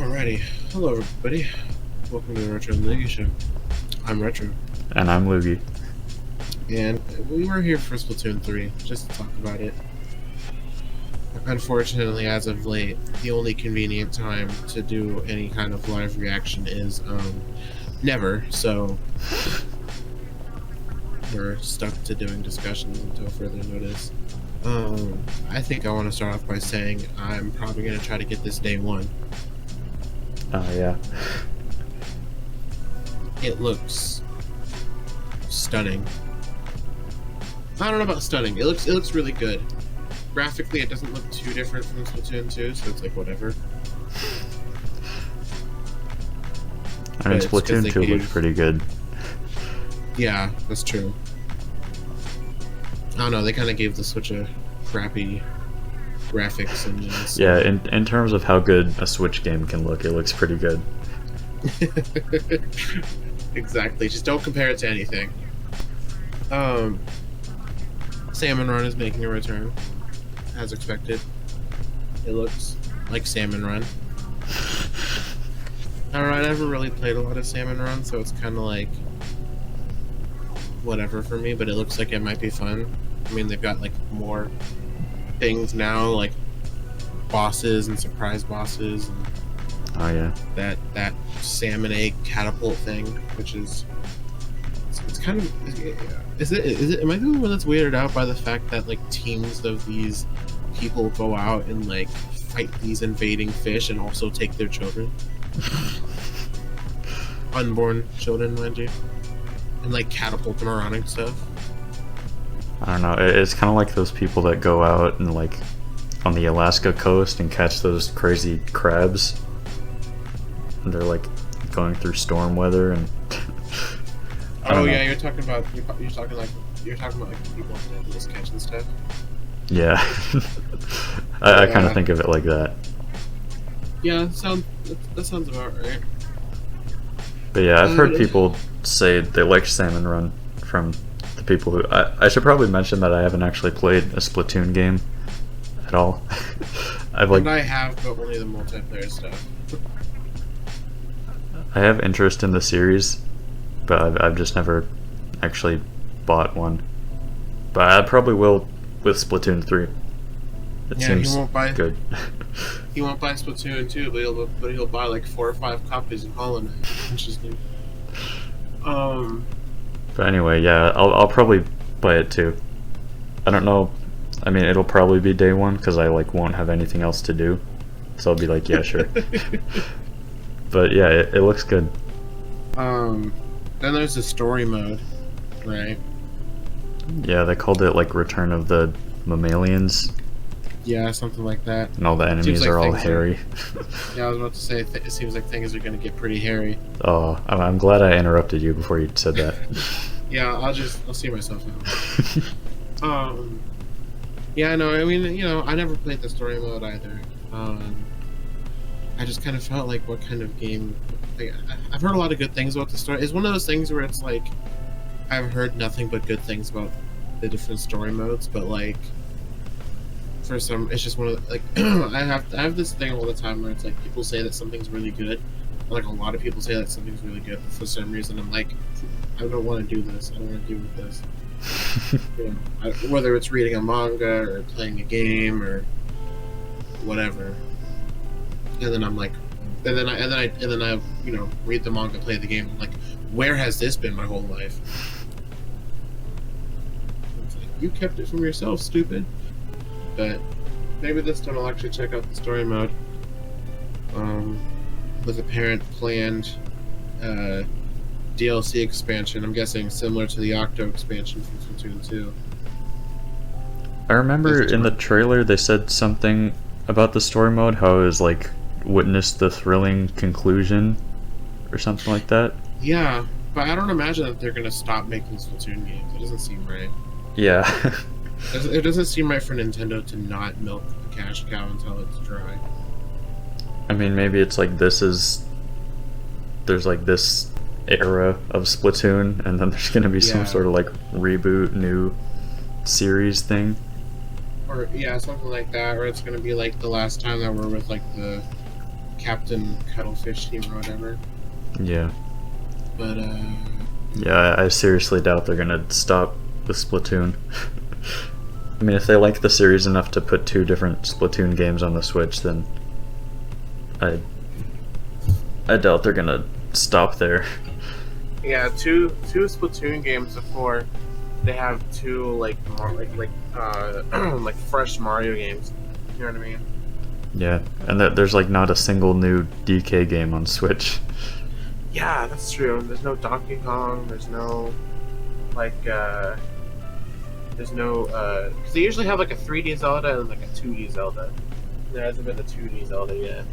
Alrighty, hello everybody. Welcome to the Retro and Loogi show. I'm Retro. And I'm Loogi. And we were here for Splatoon 3, just to talk about it. Unfortunately, as of late, the only convenient time to do any kind of live reaction is, never, so we're stuck to doing discussions until further notice. I think I want to start off by saying I'm probably going to try to get this day one. Oh, yeah. It looks stunning. I don't know about stunning. It looks really good. Graphically, it doesn't look too different from Splatoon 2, so it's like whatever. I mean, Splatoon 2 looks pretty good. Yeah, that's true. I don't know, they kind of gave the Switch a crappy graphics engine. So. Yeah, in terms of how good a Switch game can look, it looks pretty good. Exactly, just don't compare it to anything. Salmon Run is making a return, as expected. It looks like Salmon Run. I don't know, I never really played a lot of Salmon Run, so it's kind of like whatever for me, but it looks like it might be fun. I mean, they've got like more things now, like bosses and surprise bosses, and oh yeah, that salmon egg catapult thing, which is it's kind of is it am I the only one that's weirded out by the fact that like teams of these people go out and like fight these invading fish and also take their children, unborn children, mind you, and like catapult them around and stuff. I don't know, it's kind of like those people that go out and like on the Alaska coast and catch those crazy crabs, and they're like going through storm weather and oh yeah, you're talking about like people that just catching stuff. Yeah. I kind of think of it like that. Yeah, that sounds about right. But yeah, I've heard people say they like Salmon Run from the people who... I should probably mention that I haven't actually played a Splatoon game at all. And I have, but only the multiplayer stuff. I have interest in the series, but I've just never actually bought one. But I probably will with Splatoon 3. It seems good. He won't buy Splatoon 2, but he'll buy like 4 or 5 copies of Hollow Knight. Interesting. But anyway, yeah, I'll probably buy it too. I don't know. I mean, it'll probably be day one because I like won't have anything else to do, so I'll be like, yeah, sure. But yeah, it looks good. Then there's the story mode, right? Yeah, they called it like Return of the Mammalians. Yeah, something like that. And all the enemies are all hairy. Yeah, I was about to say, it seems like things are going to get pretty hairy. Oh, I'm glad I interrupted you before you said that. Yeah, I'll see myself out. Yeah, no, I mean, you know, I never played the story mode either. I just kind of felt like what kind of game... Like, I've heard a lot of good things about the story. It's one of those things where it's like, I've heard nothing but good things about the different story modes, but like, for some, it's just one of the, like, I have this thing all the time where it's like, people say that something's really good, like a lot of people say that something's really good, but for some reason I'm like, I don't want to do this, I don't want to do this. You know, whether it's reading a manga or playing a game or whatever, and then I'm like, and then I you know, read the manga, play the game. I'm like, where has this been my whole life? It's like, you kept it from yourself, stupid. But maybe this time I'll actually check out the story mode. With a parent planned DLC expansion. I'm guessing similar to the Octo expansion from Splatoon 2. I remember in the trailer they said something about the story mode, how it was like witness the thrilling conclusion or something like that. Yeah, but I don't imagine that they're gonna stop making Splatoon games. It doesn't seem right. Yeah. It doesn't seem right for Nintendo to not milk the cash cow until it's dry. I mean, maybe it's like there's like this era of Splatoon, and then there's gonna be some sort of like reboot, new series thing. Or yeah, something like that. Or it's gonna be like the last time that we're with like the Captain Cuttlefish team or whatever. Yeah. But Yeah, I seriously doubt they're gonna stop with Splatoon. I mean, if they like the series enough to put 2 different Splatoon games on the Switch, then I doubt they're gonna stop there. yeah, two Splatoon games before they have 2 like like fresh Mario games. You know what I mean? Yeah, and there's like not a single new DK game on Switch. Yeah, that's true. There's no Donkey Kong. There's no like there's no because they usually have like a 3D Zelda and like a 2D Zelda. There hasn't been a 2D Zelda yet.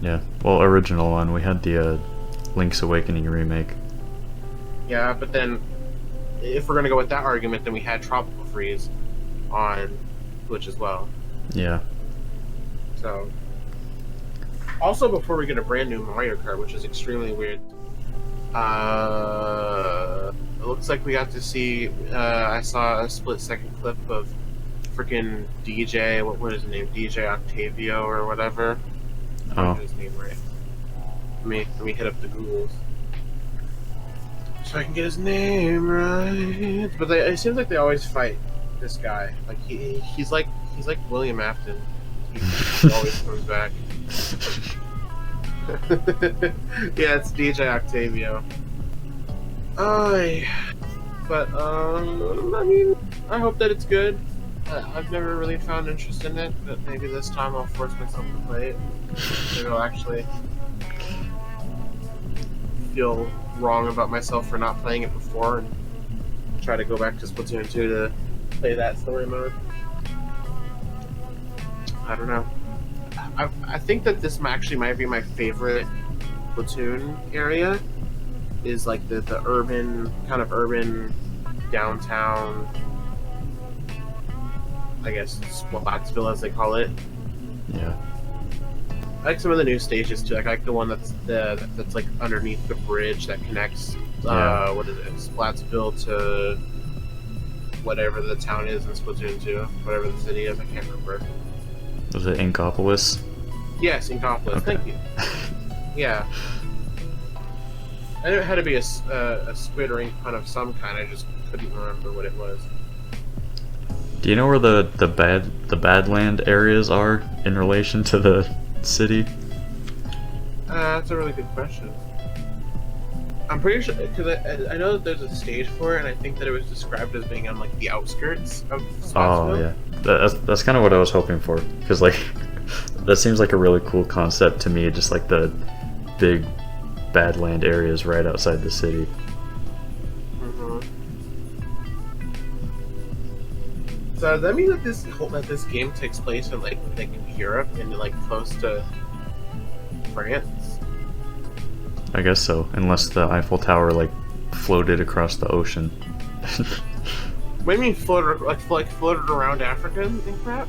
Yeah, well, original one. We had the Link's Awakening remake. Yeah, but then if we're gonna go with that argument, then we had Tropical Freeze on Switch as well. Yeah. So, also before we get a brand new Mario Kart, which is extremely weird, it looks like we got to see. I saw a split-second clip of freaking DJ. What was his name? DJ Octavio or whatever. I don't know his name right. Let me hit up the Googles so I can get his name right. But it seems like they always fight this guy. Like he's like William Afton. He always comes back. Yeah, it's DJ Octavio. But I mean, I hope that it's good. I've never really found interest in it, but maybe this time I'll force myself to play it. Maybe I'll actually feel wrong about myself for not playing it before and try to go back to Splatoon 2 to play that story mode. I don't know. I think that this actually might be my favorite Splatoon area. Is like the urban, kind of urban downtown, I guess Splatsville as they call it. Yeah. I like some of the new stages too. Like, I like the one that's like underneath the bridge that connects what is it, Splatsville to whatever the town is in Splatoon 2, whatever the city is. I can't remember. Was it Inkopolis? Yes, Inkopolis. Okay. Thank you. Yeah. I knew it had to be a squid or ink pun of some kind. I just couldn't remember what it was. Do you know where the Badland areas are in relation to the city? That's a really good question. I'm pretty sure, because I know that there's a stage for it, and I think that it was described as being on like the outskirts of Spotsville. Oh yeah, that's kind of what I was hoping for, because like that seems like a really cool concept to me. Just like the big Badland areas right outside the city. Mm-hmm. So does that mean that this game takes place in like Europe and like close to France? I guess so, unless the Eiffel Tower like floated across the ocean. What do you mean floated around Africa and crap?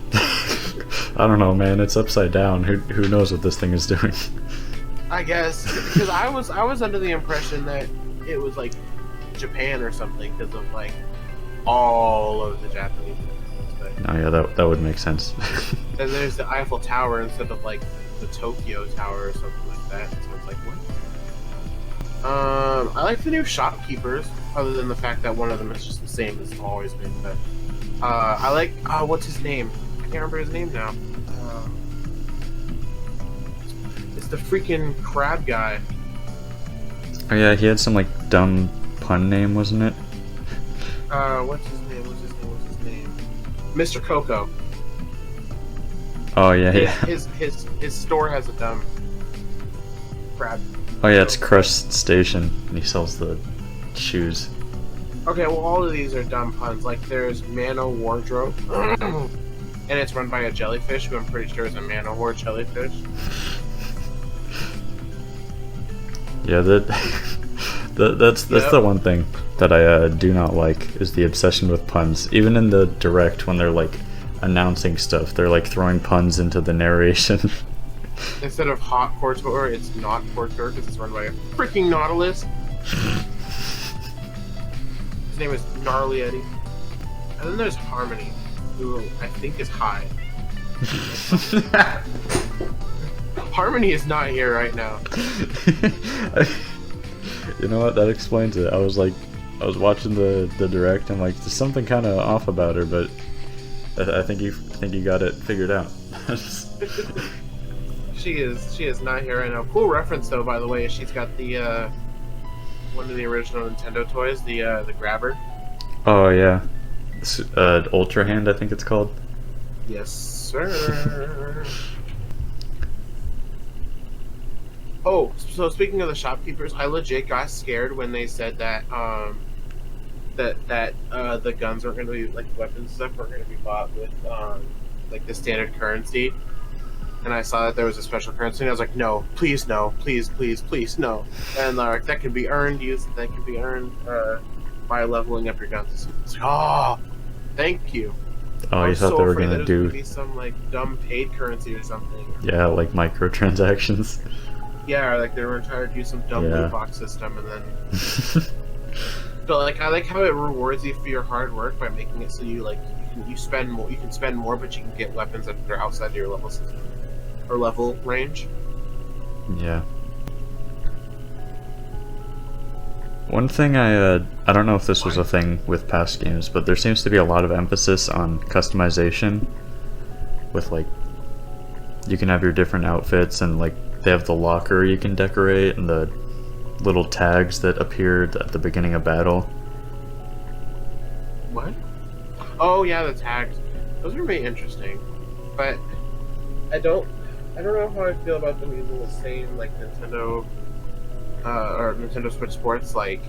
I don't know, man. It's upside down. Who knows what this thing is doing? I guess because I was under the impression that it was like Japan or something because of like all of the Japanese. Oh yeah, that would make sense. And there's the Eiffel Tower instead of like the Tokyo Tower or something like that. So it's like what? I like the new shopkeepers, other than the fact that one of them is just the same as it's always been. But I like what's his name? I can't remember his name now. It's the freaking crab guy. Oh yeah, he had some like dumb pun name, wasn't it? What's his name? Mr. Coco. Oh yeah, His store has a dumb crab. Oh yeah, it's Crust Station, and he sells the shoes. Okay, well all of these are dumb puns. Like there's Mano Wardrobe, and it's run by a jellyfish, who I'm pretty sure is a Man-O-War jellyfish. Yeah, that's the one thing that I do not like is the obsession with puns. Even in the direct, when they're like announcing stuff, they're like throwing puns into the narration. Instead of Hot Couture, it's Not Couture because it's run by a freaking Nautilus. His name is Gnarly Eddie. And then there's Harmony, who I think is high. Harmony is not here right now. You know what? That explains it. I was watching the direct. I'm like, there's something kind of off about her, but I think you got it figured out. She is not here right now. Cool reference though, by the way. She's got the one of the original Nintendo toys, the grabber. Oh yeah, Ultra Hand, I think it's called. Yes, sir. Oh, so speaking of the shopkeepers, I legit got scared when they said that the guns are going to be, like, weapons and stuff are going to be bought with like the standard currency. And I saw that there was a special currency, and I was like, no, please, no, please, no. And that can be earned by leveling up your guns. It's like, oh, thank you. Oh, you thought they were gonna do be some like dumb paid currency or something. Yeah, like microtransactions. Yeah, or like they were trying to do some dumb loot box system, and then. But like, I like how it rewards you for your hard work by making it so you spend more. You can spend more, but you can get weapons that are outside of your level system or level range. Yeah. One thing I don't know if this was a thing with past games, but there seems to be a lot of emphasis on customization. With like, you can have your different outfits, and like they have the locker you can decorate, and the little tags that appeared at the beginning of battle. What? Oh yeah, the tags. Those are really interesting, but I don't know how I feel about them using the same like Nintendo or Nintendo Switch Sports, like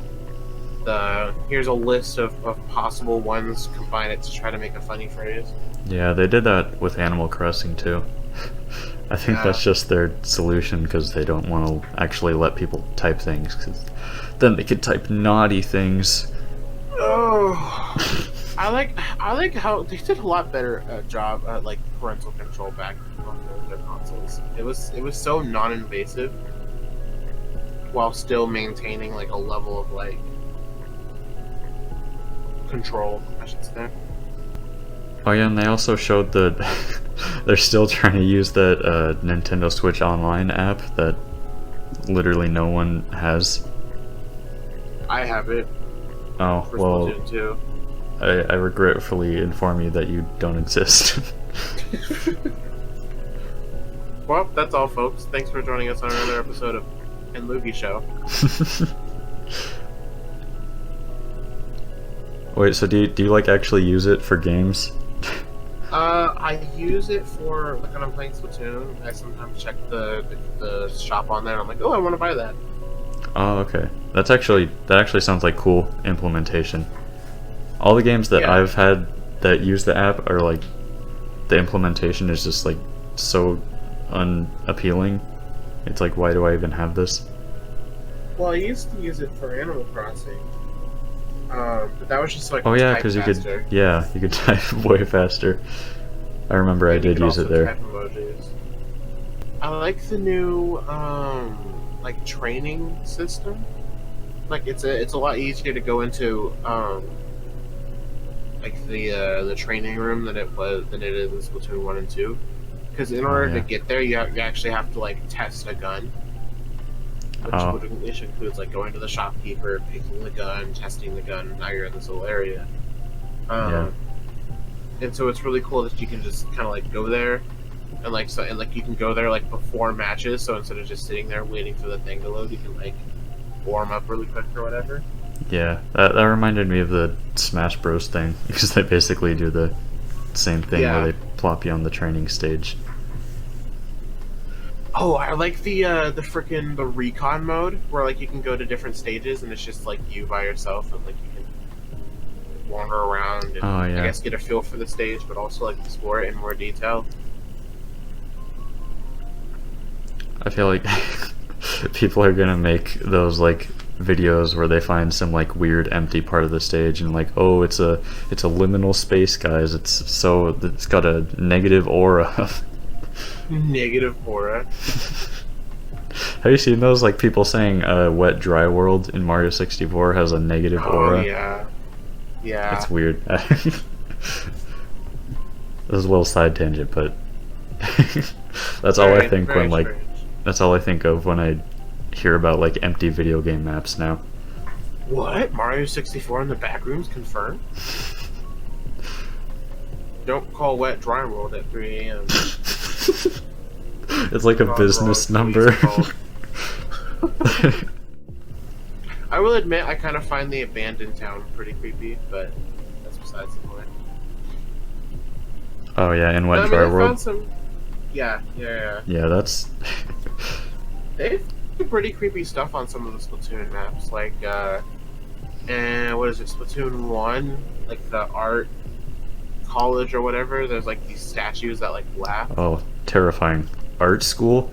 here's a list of possible ones, combine it to try to make a funny phrase. Yeah, they did that with Animal Crossing too. I think that's just their solution, because they don't want to actually let people type things, because then they could type naughty things. Oh, I like how they did a lot better job at like parental control back on their consoles. It was so non-invasive, while still maintaining like a level of like control, I should say. Oh yeah, and they also showed that they're still trying to use that Nintendo Switch Online app that literally no one has. I have it. Oh, for well, Splatoon 2. I regretfully inform you that you don't exist. Well, that's all, folks. Thanks for joining us on another episode of Loogi Show. Wait, so do you like actually use it for games? I use it for like when I'm playing Splatoon. I sometimes check the shop on there, and I'm like, oh, I want to buy that. Oh, okay. That actually sounds like cool implementation. All the games that I've had that use the app are like, the implementation is just like so unappealing. It's like, why do I even have this? Well, I used to use it for Animal Crossing, but that was just like because you could type way faster. I remember I did use it there. Type emojis. I like the new like training system. Like it's a lot easier to go into like the training room than it is in Splatoon 1 and 2. Because in order to get there, you actually have to like test a gun, which includes like going to the shopkeeper, picking the gun, testing the gun. Now you're in this little area, and so it's really cool that you can just kind of like go there, and you can go there like before matches. So instead of just sitting there waiting for the thing to load, you can like warm up really quick or whatever. Yeah, that reminded me of the Smash Bros thing, because they basically do the same thing where they plop you on the training stage. Oh, I like the recon mode, where like you can go to different stages and it's just like you by yourself, and like you can wander around and I guess get a feel for the stage, but also like explore it in more detail. I feel like people are gonna make those like videos where they find some like weird empty part of the stage and like, oh, it's a liminal space, guys. It's got a negative aura. Negative aura. Have you seen those, like people saying wet dry world in Mario 64 has a negative aura? Yeah. It's weird. This is a little side tangent, but that's all I think when like strange. That's all I think of when I hear about like empty video game maps now. What? Mario 64 in the back rooms confirmed? Don't call wet dry world at 3 a.m. It's like a business number. I will admit, I kind of find the abandoned town pretty creepy, but that's besides the point. Oh yeah, in Wet I Dry found World. some. Yeah. Yeah, that's. They've done pretty creepy stuff on some of the Splatoon maps, like and what is it, Splatoon 1, like the art college or whatever. There's like these statues that like laugh. Oh, terrifying. Art school.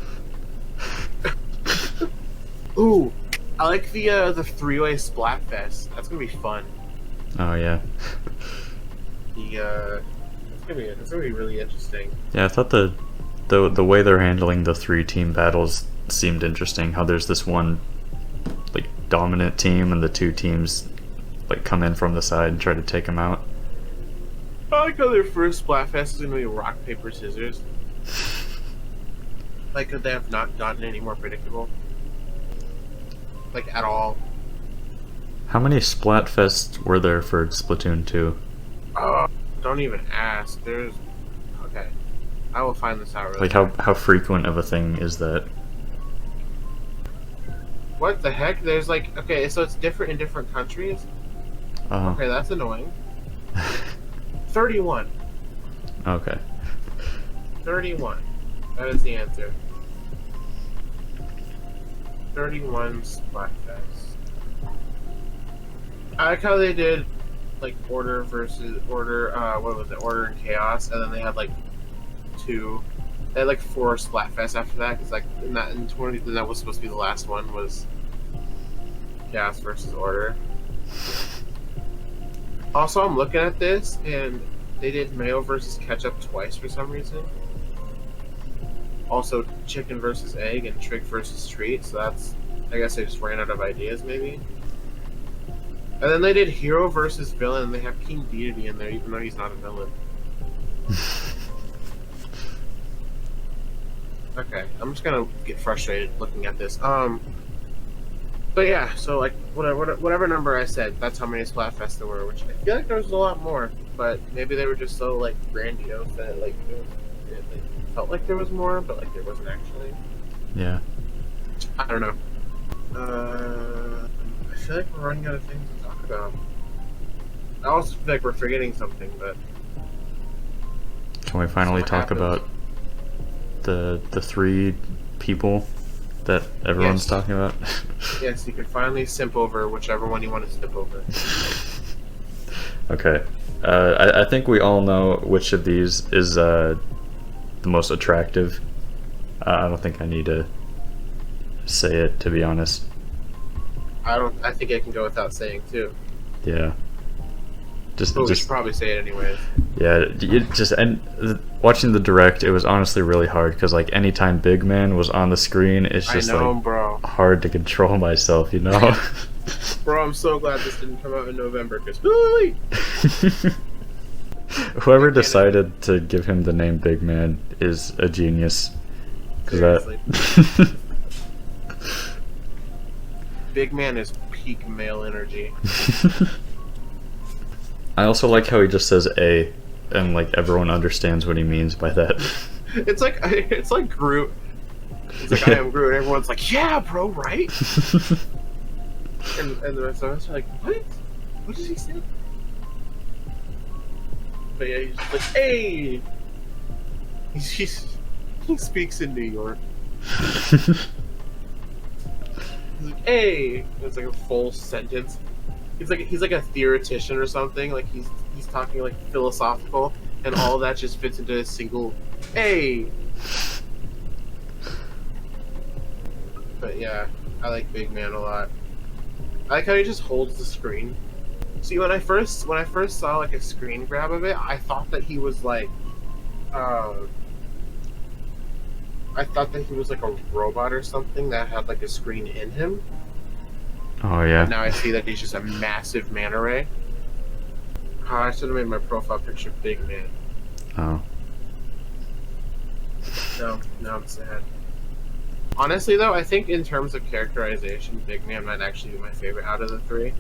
Ooh, I like the three-way Splatfest. That's gonna be fun. Oh yeah. It's gonna be really interesting. Yeah, I thought the way they're handling the 3-team battles seemed interesting. How there's this one like dominant team and the 2 teams like come in from the side and try to take them out. I like how their first Splatfest is gonna be rock paper scissors. Like, could they have not gotten any more predictable? Like, at all. How many Splatfests were there for Splatoon 2? Oh, don't even ask. There's... Okay. I will find this out really Like, how frequent of a thing is that? What the heck? There's like... Okay, so it's different in different countries? Oh. Okay, that's annoying. 31. Okay. 31. That is the answer. 31 Splatfest. I like how they did like order versus order. What was it? Order and chaos, and then they had like 2. They had like 4 Splatfests after that. Because like in that was supposed to be the last one was chaos versus order. Also, I'm looking at this, and they did mayo versus ketchup twice for some reason. Also, chicken versus egg and trick versus treat. So that's, I guess they just ran out of ideas, maybe. And then they did hero versus villain, and they have King Deity in there, even though he's not a villain. Okay, I'm just gonna get frustrated looking at this. But yeah, so like whatever number I said, that's how many Splatfests there were. Which I feel like there was a lot more, but maybe they were just so like grandiose that like it felt like there was more, but like there wasn't actually. Yeah. I don't know. I feel like we're running out of things to talk about. I also feel like we're forgetting something, but Can we finally talk about the 3 people that everyone's talking about? Yes, you can finally simp over whichever one you want to simp over. Okay. I think we all know which of these is the most attractive. I don't think I need to say it, to be honest. I think I can go without saying too. Yeah. But we should probably say it anyways. Yeah, watching the direct, it was honestly really hard because like anytime Big Man was on the screen, it's just bro. hard to control myself, you know. Bro, I'm so glad this didn't come out in November because whoever decided to give him the name Big Man is a genius. Seriously. Big Man is peak male energy. I also like how he just says A, and like everyone understands what he means by that. It's like Groot. He's like, I am Groot, and everyone's like, yeah, bro, right? and the rest of us are like, what? What does he say? But yeah, he's just like, hey! He speaks in New York. He's like, hey! It's like a full sentence. He's like a theoretician or something. Like he's talking like philosophical, and all of that just fits into a single hey. But yeah, I like Big Man a lot. I like how he just holds the screen. See, when I first saw like a screen grab of it, I thought that he was like, I thought that he was like a robot or something that had like a screen in him. Oh yeah. But now I see that he's just a massive manta ray. Oh, I should have made my profile picture Big Man. Oh. No, I'm sad. Honestly, though, I think in terms of characterization, Big Man might actually be my favorite out of the three.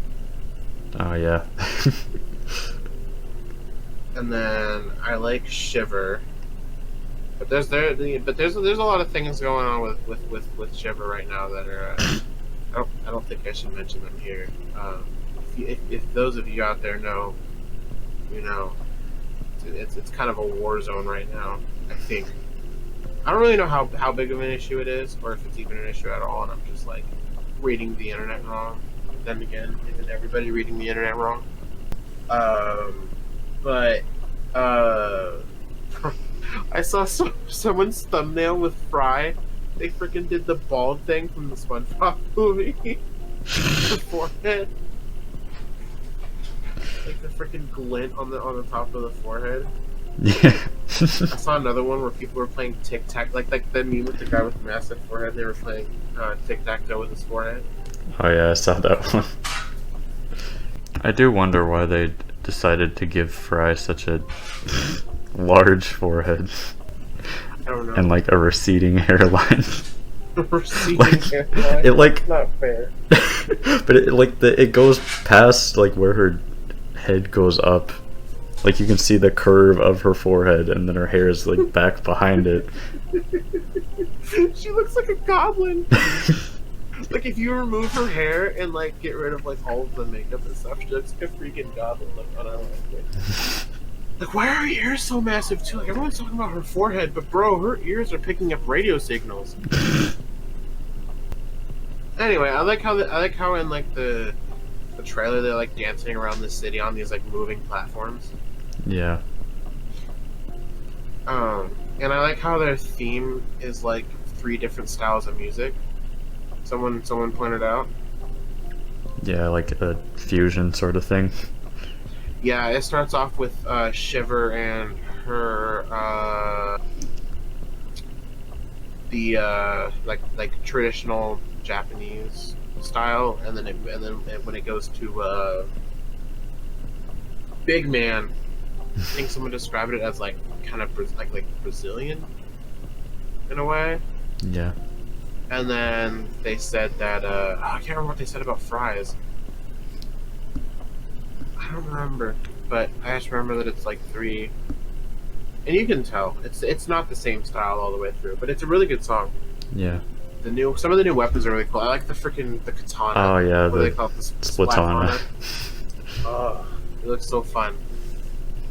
Oh yeah. And then I like Shiver. But there's a lot of things going on with Shiver right now that are I don't think I should mention them here. If those of you out there know, you know, it's kind of a war zone right now. I think I don't really know how big of an issue it is, or if it's even an issue at all, and I'm just like reading the internet wrong. Then again, isn't everybody reading the internet wrong? But I saw someone's thumbnail with Fry. They freaking did the bald thing from the SpongeBob movie. The forehead, like the freaking glint on the top of the forehead. Yeah. I saw another one where people were playing tic tac, like the meme with the guy with the massive forehead. They were playing tic tac toe with his forehead. Oh yeah, I saw that one. I do wonder why they decided to give Fry such a large forehead. I don't know. And like a receding hairline. Receding hairline. It like not fair. But it goes past like where her head goes up. Like you can see the curve of her forehead, and then her hair is like back behind it. She looks like a goblin. Like if you remove her hair and like get rid of like all of the makeup and stuff, she looks like a freaking goblin. Like unironically. Like why are her ears so massive too? Like everyone's talking about her forehead, but bro, her ears are picking up radio signals. Anyway, I like how in like the trailer they're like dancing around the city on these like moving platforms. Yeah. And I like how their theme is like 3 different styles of music. Someone pointed out. Yeah, like a fusion sort of thing. Yeah, it starts off with Shiver and her the like traditional Japanese style, and then when it goes to Big Man, I think someone described it as like kind of like Brazilian in a way. Yeah. And then they said that I can't remember what they said about Fries. I don't remember, but I just remember that it's like 3, and you can tell it's not the same style all the way through, but it's a really good song. Yeah. Some of the new weapons are really cool. I like the katana. Oh yeah, what do they call it? The Splatana. Oh, it looks so fun.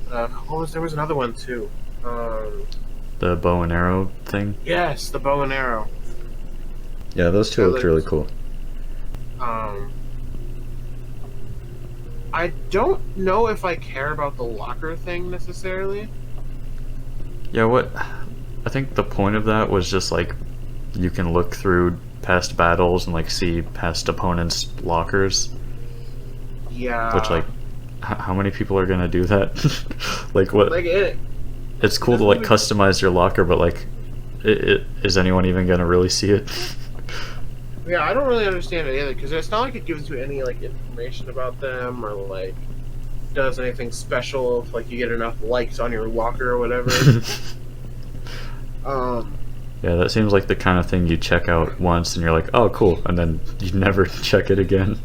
There was another one too. The bow and arrow thing. Yes, the bow and arrow. Yeah, those two look really cool. I don't know if I care about the locker thing necessarily. Yeah, I think the point of that was just like you can look through past battles and like see past opponents' lockers. Yeah. Which like, how many people are gonna do that? Like what? Like it's cool to like customize your locker, but like, is anyone even gonna really see it? Yeah, I don't really understand it either, because it's not like it gives you any like information about them or like does anything special if like you get enough likes on your locker or whatever. Yeah, that seems like the kind of thing you check out once and you're like, oh cool, and then you never check it again.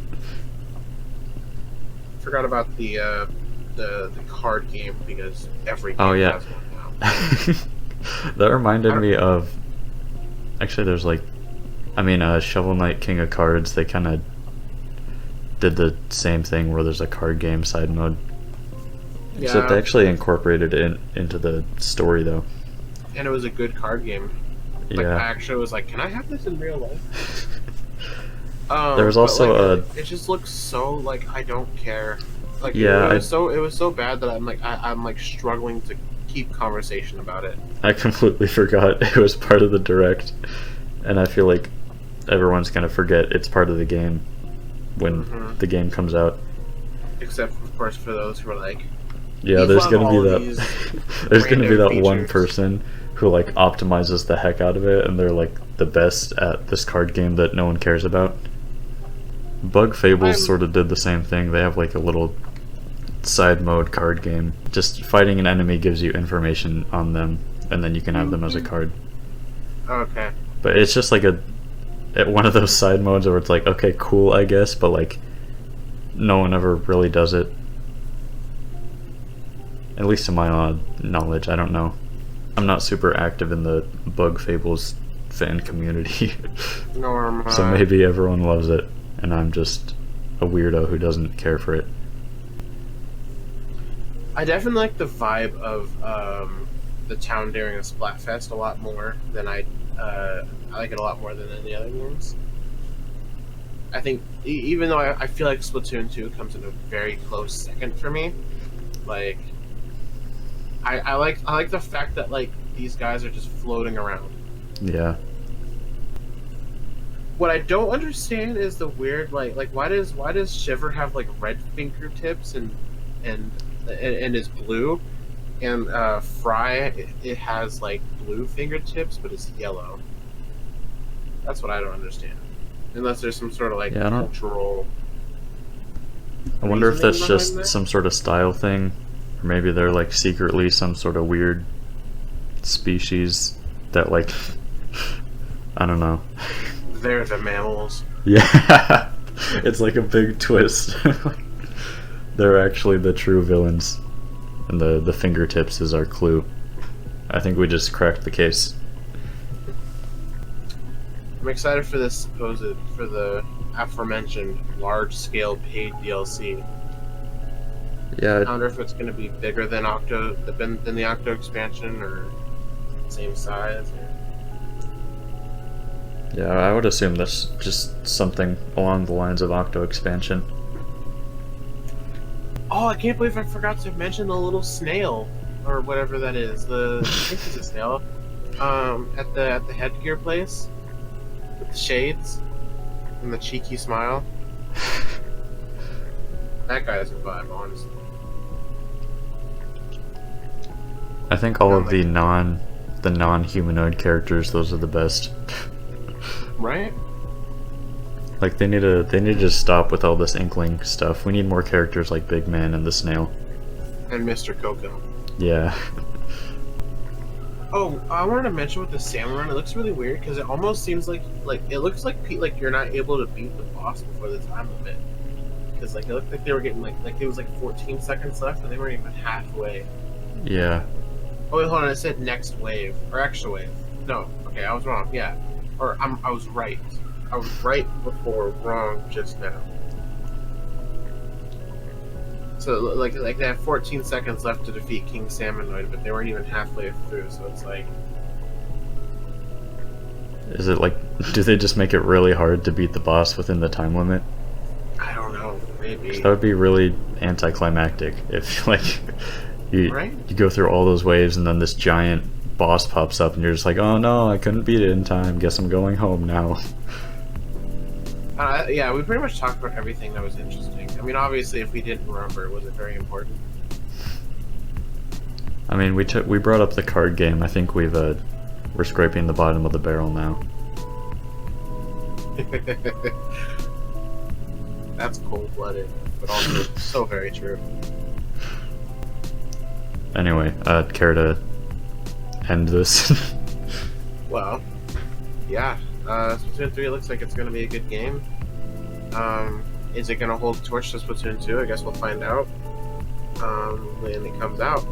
Forgot about the card game, because every game has one now. That reminded me of, actually there's like, Shovel Knight King of Cards, they kind of did the same thing where there's a card game side mode. Yeah. Except they actually incorporated it into the story though. And it was a good card game. Like, yeah. I actually was like, can I have this in real life? There was also like, it just looks so like I don't care. Like yeah, it was so bad that I'm like struggling to keep conversation about it. I completely forgot it was part of the direct, and I feel like everyone's gonna forget it's part of the game when the game comes out. Except of course for those who are like, yeah, there's gonna be that there's gonna be that features. One person who like optimizes the heck out of it, and they're like the best at this card game that no one cares about. Bug Fables sort of did the same thing. They have like a little side mode card game. Just fighting an enemy gives you information on them, and then you can have them as a card. Okay. But it's just like one of those side modes where it's like, okay, cool, I guess, but like no one ever really does it. At least to my knowledge, I don't know. I'm not super active in the Bug Fables fan community. Nor am I. So maybe everyone loves it, and I'm just a weirdo who doesn't care for it. I definitely like the vibe of the town during a Splatfest a lot more than I like it a lot more than any other games. I think even though I feel like Splatoon 2 comes in a very close second for me, like I like the fact that like these guys are just floating around. Yeah. What I don't understand is the weird like why does Shiver have like red fingertips and is blue, and Fry it has like blue fingertips but it's yellow. That's what I don't understand. Unless there's some sort of like cultural. I wonder if that's just that? some sort of style thing, or maybe they're like secretly some sort of weird species that like I don't know. They're the mammals. Yeah, it's like a big twist. They're actually the true villains, and the fingertips is our clue. I think we just cracked the case. I'm excited for the aforementioned large-scale paid DLC. Yeah. I wonder if it's going to be bigger than the Octo expansion, or same size. Yeah, I would assume that's just something along the lines of Octo expansion. Oh, I can't believe I forgot to mention the little snail, or whatever that is. I think it's a snail. At the headgear place. With the shades and the cheeky smile. That guy is a vibe, honestly. I think all of the non-humanoid characters, those are the best. Right? Like they need to just stop with all this Inkling stuff. We need more characters like Big Man and the Snail. And Mr. Coco. Yeah. Oh, I wanted to mention with the salmon run, it looks really weird because it almost seems like it looks like you're not able to beat the boss before the time limit. Because like it looked like they were getting like it was like 14 seconds left and they weren't even halfway. Yeah. Oh wait, hold on, it said next wave or extra wave. No, okay, I was wrong. Yeah, or I was right. I was right before, wrong just now. So like they have 14 seconds left to defeat King Salmonoid, but they weren't even halfway through. So it's like, is it like, do they just make it really hard to beat the boss within the time limit? I don't know, maybe. That would be really anticlimactic if like you go through all those waves and then this giant boss pops up and you're just like, oh no, I couldn't beat it in time. Guess I'm going home now. Yeah, we pretty much talked about everything that was interesting. I mean, obviously, if we didn't remember, was it very important? I mean, we brought up the card game. I think we're scraping the bottom of the barrel now. That's cold-blooded, but also so very true. Anyway, care to end this? Well, yeah. Splatoon 3 looks like it's going to be a good game. Is it going to hold torch to Splatoon 2? I guess we'll find out when it comes out.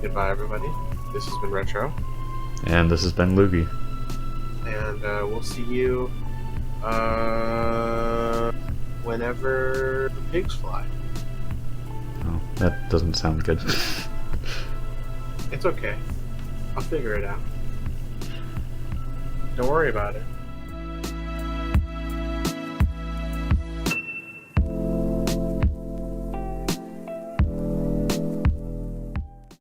Goodbye, everybody. This has been Retro. And this has been Loogi. And we'll see you whenever the pigs fly. Oh, that doesn't sound good. It's okay. I'll figure it out. Don't worry about it.